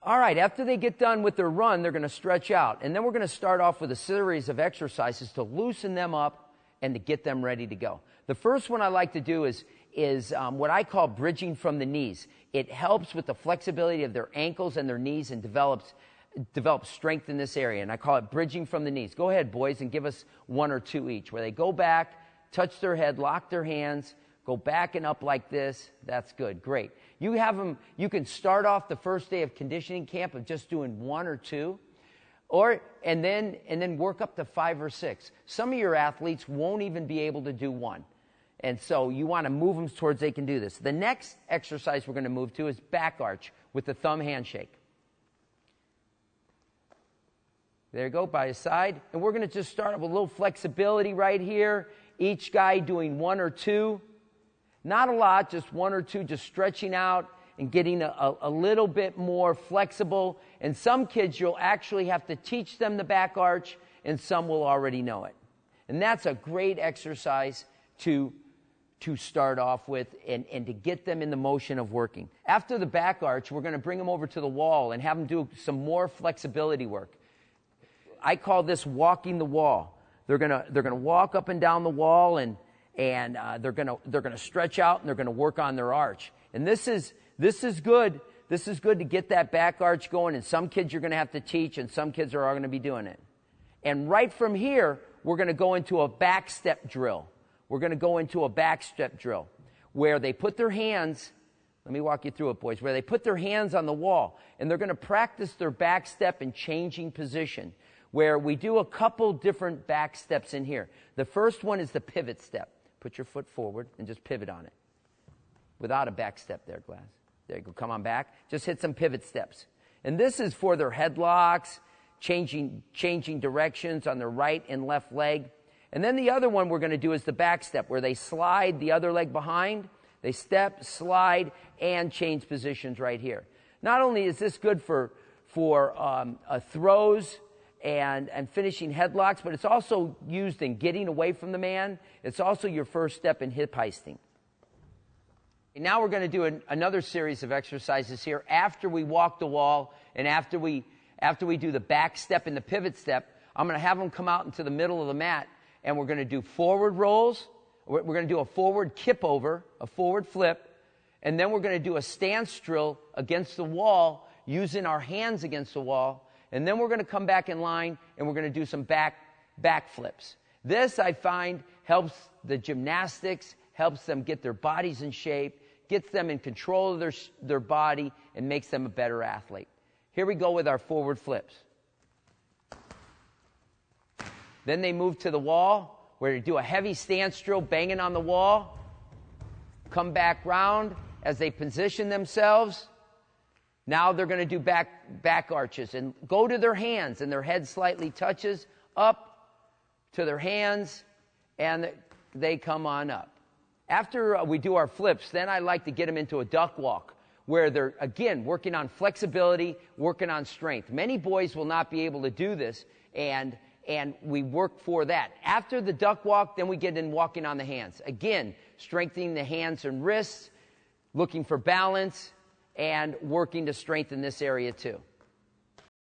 All right, after they get done with their run, they're going to stretch out. And then we're going to start off with a series of exercises to loosen them up and to get them ready to go. The first one I like to do is what I call bridging from the knees. It helps with the flexibility of their ankles and their knees and develops strength in this area. And I call it bridging from the knees. Go ahead, boys, and give us one or two each, where they go back, touch their head, lock their hands, go back and up like this. That's good. Great. You have them, you can start off the first day of conditioning camp of just doing one or two, and then work up to 5 or 6. Some of your athletes won't even be able to do one. And so you want to move them towards they can do this. The next exercise we're going to move to is back arch with the thumb handshake. There you go, by his side. And we're going to just start with a little flexibility right here. Each guy doing one or two. Not a lot, just one or two, just stretching out and getting a little bit more flexible. And some kids, you'll actually have to teach them the back arch, and some will already know it. And that's a great exercise to start off with and to get them in the motion of working. After the back arch, we're going to bring them over to the wall and have them do some more flexibility work. I call this walking the wall. They're going to walk up and down the wall and they're going to stretch out and they're going to work on their arch. And this is good. This is good to get that back arch going. And some kids you're going to have to teach, and some kids are going to be doing it. And right from here, we're going to go into a back step drill. We're going to go into a back step drill where they put their hands. Let me walk you through it, boys. Where they put their hands on the wall, and they're going to practice their back step and changing position. Where we do a couple different back steps in here. The first one is the pivot step. Put your foot forward and just pivot on it. Without a back step there, Glass. There you go. Come on back. Just hit some pivot steps. And this is for their headlocks, changing directions on their right and left leg. And then the other one we're going to do is the back step, where they slide the other leg behind. They step, slide, and change positions right here. Not only is this good for throws and finishing headlocks, but it's also used in getting away from the man. It's also your first step in hip heisting. And now we're going to do another series of exercises here after we walk the wall and after we do the back step and the pivot step. I'm going to have them come out into the middle of the mat, and we're going to do forward rolls. We're going to do a forward kip over, a forward flip, and then we're going to do a stance drill against the wall using our hands against the wall. And then we're going to come back in line, and we're going to do some back flips. This, I find, helps the gymnastics, helps them get their bodies in shape, gets them in control of their body, and makes them a better athlete. Here we go with our forward flips. Then they move to the wall, where they do a heavy stance drill, banging on the wall. Come back round as they position themselves. Now they're going to do back arches and go to their hands, and their head slightly touches up to their hands, and they come on up. After we do our flips, then I like to get them into a duck walk, where they're, again, working on flexibility, working on strength. Many boys will not be able to do this, and we work for that. After the duck walk, then we get in walking on the hands. Again, strengthening the hands and wrists, looking for balance, and working to strengthen this area too.